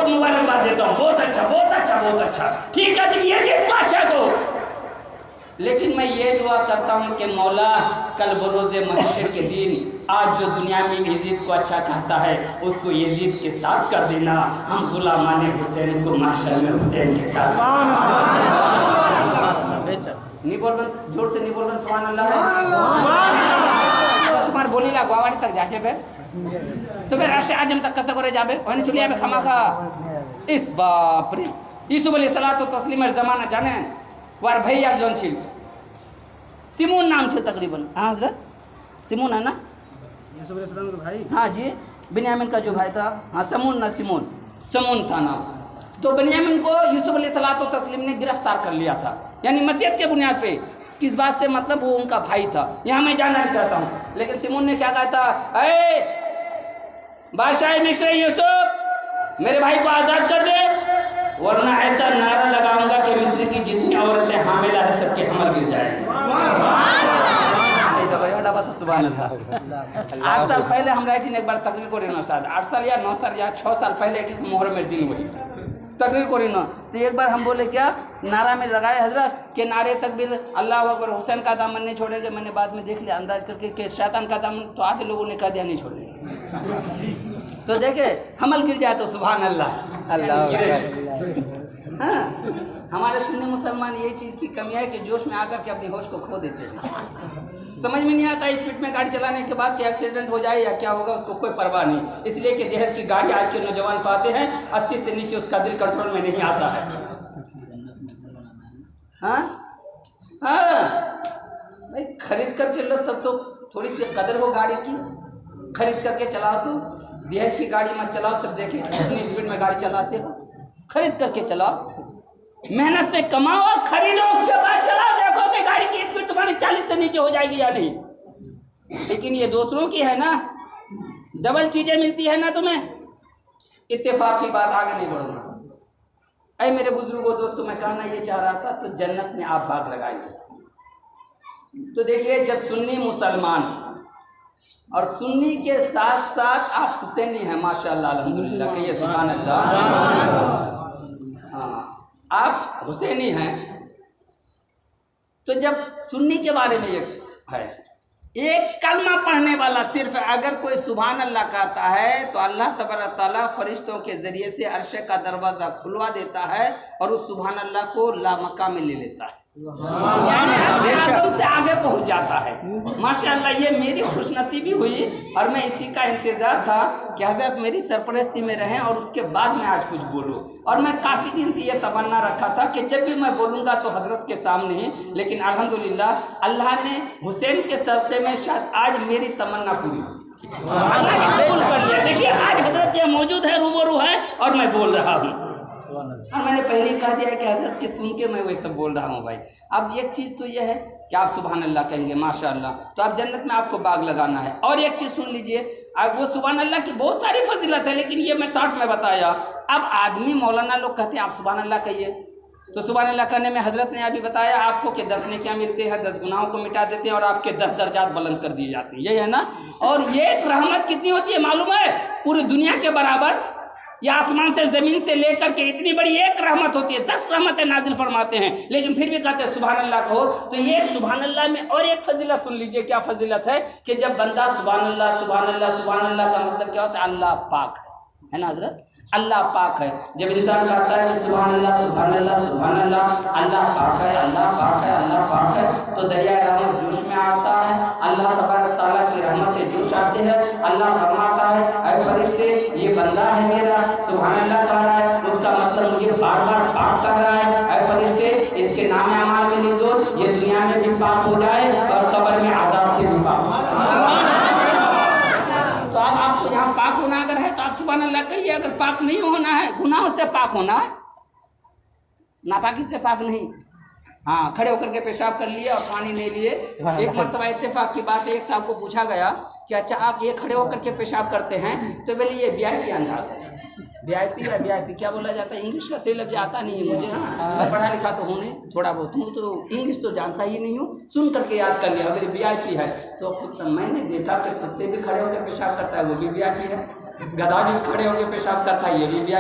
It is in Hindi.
को मुबारकबाद देता हूँ, बहुत अच्छा बहुत अच्छा बहुत अच्छा, ठीक है तुम यजीद को अच्छा कहो, लेकिन मैं ये दुआ करता हूँ कि मौला कल बरोज़े महशर के दिन आज जो दुनिया में यजीद को अच्छा कहता है उसको यजीद के साथ कर देना, हम गुलामान हुसैन को महशर में हुसैन के साथ। नहीं बोल रहे, जोर से नहीं बोल रहे, सुभान अल्लाह है। तुम्हारे बोली ला गोवाड़ी तक जाचे फिर तो फिर राष्ट्र आजम तक कैसे करे जाबे ओने चली आबे खमाखा इस बाप रे यूसुफ अलैहिस्सलातु तस्लीमेर जमाना जाने वार भैया जोन छिल सिमोन नाम छे तकरीबन। हाँ हजरत सिमोन है ना, यूसुफ अलैहिस्सलाम का भाई। हाँ जी, बिन्यामीन का जो भाई था, हाँ समून ना सिमोन, समून था नाम। तो बिन्यामीन को यूसुफ अलैहिस्सलातु तस्लीम ने गिरफ्तार कर लिया था, यानी मसीहत के बुनियाद पे। किस बात से, मतलब वो उनका भाई था, यहाँ मैं जानना नहीं चाहता हूँ। लेकिन सिमोन ने क्या कहा था, अरे बादशाह मिस्र यूसुफ मेरे भाई को आज़ाद कर दे, वरना ऐसा नारा लगाऊंगा कि मिस्र की जितनी औरतें हामिला है सबके हमल गिर जाएंगे। 8 साल पहले हम रहे थे एक बार तकरीर को रहना शायद 8 साल या 9 साल या 6 साल पहले किस मोहर्रम में दिन वही तकरीर को रहना, तो एक बार हम बोले क्या नारा में लगाए हजरत के नारे तकबीर अल्लाह अकबर, हुसैन का दामन नहीं छोड़ेंगे। मैंने बाद में देख लिया अंदाज करके कि शैतान का दामन, तो आधे लोगों ने कह दिया नहीं छोड़ेंगे। तो देखे हमल गिर जाए तो सुभान अल्लाह अल्लाह। हाँ, हमारे सुन्नी मुसलमान ये चीज़ की कमी है कि जोश में आकर के अपनी होश को खो देते हैं। समझ में नहीं आता स्पीड में गाड़ी चलाने के बाद कि एक्सीडेंट हो जाए या क्या होगा, उसको कोई परवाह नहीं। इसलिए कि दहेज की गाड़ी आज के नौजवान पाते हैं 80 से नीचे उसका दिल कंट्रोल में नहीं आता है। हाँ हाँ भाई, खरीद करके लो तब तो थोड़ी सी कदर हो गाड़ी की, खरीद करके चलाओ। तो दहेज की गाड़ी मत चलाओ, तब देखें कितनी स्पीड में गाड़ी चलाते हो। खरीद करके चलाओ, मेहनत से कमाओ और खरीदो, उसके बाद चलाओ, देखो कि गाड़ी की स्पीड तुम्हारी 40 से नीचे हो जाएगी या नहीं। लेकिन ये दूसरों की है ना, डबल चीजें मिलती है ना तुम्हें। इत्तेफाक की बात, आगे नहीं बढ़ूंगा। अरे मेरे बुजुर्गों दोस्तों, मैं कहना ये चाह रहा था, तो जन्नत में आप बाग लगाएंगे। तो देखिए, जब सुन्नी मुसलमान और सुन्नी के साथ साथ आप हुसैनी हैं, माशाअल्लाह अल्हम्दुलिल्लाह, कहिए सुभान अल्लाह। हाँ, आप हुसैनी हैं। तो जब सुन्नी के बारे में ये है, एक कलमा पढ़ने वाला सिर्फ अगर कोई सुभान अल्लाह कहता है तो अल्लाह तबारक ताला फरिश्तों के ज़रिए से अर्श का दरवाज़ा खुलवा देता है और उस सुभान अल्लाह को लामका में ले लेता है, यानी आदम से आगे पहुंच जाता है। माशाअल्लाह, ये मेरी खुशनसीबी हुई और मैं इसी का इंतज़ार था कि हज़रत मेरी सरपरस्ती में रहें और उसके बाद मैं आज कुछ बोलूं। और मैं काफ़ी दिन से ये तमन्ना रखा था कि जब भी मैं बोलूँगा तो हज़रत के सामने ही, लेकिन अल्हम्दुलिल्लाह अल्लाह ने हुसैन के सदक़े में शायद आज मेरी तमन्ना पूरी कबूल कर लिया। देखिए, आज हज़रत ये मौजूद है, रूबरू है और मैं बोल रहा हूँ। और मैंने पहले ही कह दिया कि हज़रत के सुन के मैं वही सब बोल रहा हूँ भाई। अब एक चीज़ तो यह है कि आप सुभान अल्लाह कहेंगे माशाअल्लाह, तो आप जन्नत में आपको बाग लगाना है। और एक चीज़ सुन लीजिए, अब वो सुभान अल्लाह की बहुत सारी फजीलत है, लेकिन ये मैं शॉर्ट में बताया। अब आदमी मौलाना लोग कहते हैं आप सुभान अल्लाह कहिए, तो सुभान अल्लाह करने में हज़रत ने अभी बताया आपको कि 10 नेकियां मिलते हैं, 10 गुनाहों को मिटा देते हैं और आपके 10 दर्जात बुलंद कर दिए जाते हैं, यही है ना। और ये रहमत कितनी होती है मालूम है, पूरी दुनिया के बराबर, या आसमान से ज़मीन से लेकर के इतनी बड़ी एक रहमत होती है, 10 रहमतें नाजिल फरमाते हैं, लेकिन फिर भी कहते हैं सुभान अल्लाह कहो। तो ये सुभान अल्लाह में और एक फजीलत सुन लीजिए, क्या फजीलत है कि जब बंदा सुभान अल्लाह सुभान अल्लाह सुभान अल्लाह का मतलब क्या होता है, अल्लाह पाक है ना हजरत, अल्लाह पाक है। जब इंसान कहता है कि सुभान अल्लाह सुभान अल्लाह सुभान अल्लाह, अल्लाह पाक है अल्लाह पाक है अल्लाह पाक है, तो दरिया रहमत जोश में आता है, अल्लाह तबारक ताला की रहमतें जोश आते हैं। अल्लाह फरमाता है, ऐ फरिश्ते ये बंदा है मेरा सुभान अल्लाह कह रहा है, उसका मतलब मुझे बार बार पाक कह रहा है। ऐ फरिश्ते इसके नाम अमाल में लिख दो, ये दुनिया में भी पाक हो जाए और कब्र में आज़ाब से भी पाक हो जाए। तो अब आपको जहाँ पाक होना अगर है तो आप सुभान अल्लाह कहिए। अगर पाक नहीं होना है, गुनाहों से पाक होना है, नापाकी से पाक नहीं। हाँ, खड़े होकर के पेशाब कर लिए और पानी नहीं लिए। एक मरतबा इत्तेफाक की बात है, एक साहब को पूछा गया कि अच्छा आप ये खड़े होकर के पेशाब करते हैं, तो बोले ये वीआईपी अंदाज है। वीआईपी या वीआईपी क्या बोला जाता है, इंग्लिश का सही लफ्ज़ आता नहीं है मुझे। हाँ, मैं पढ़ा लिखा तो हूँ नहीं, थोड़ा बहुत हूँ, तो इंग्लिश तो जानता ही नहीं हूँ, सुन करके याद कर लिया मेरी वीआईपी है। तो मैंने देखा कि कुत्ते भी खड़े होकर पेशाब करता है, वो भी वीआईपी है, गधा भी खड़े होकर पेशाब करता है, ये भी वीआईपी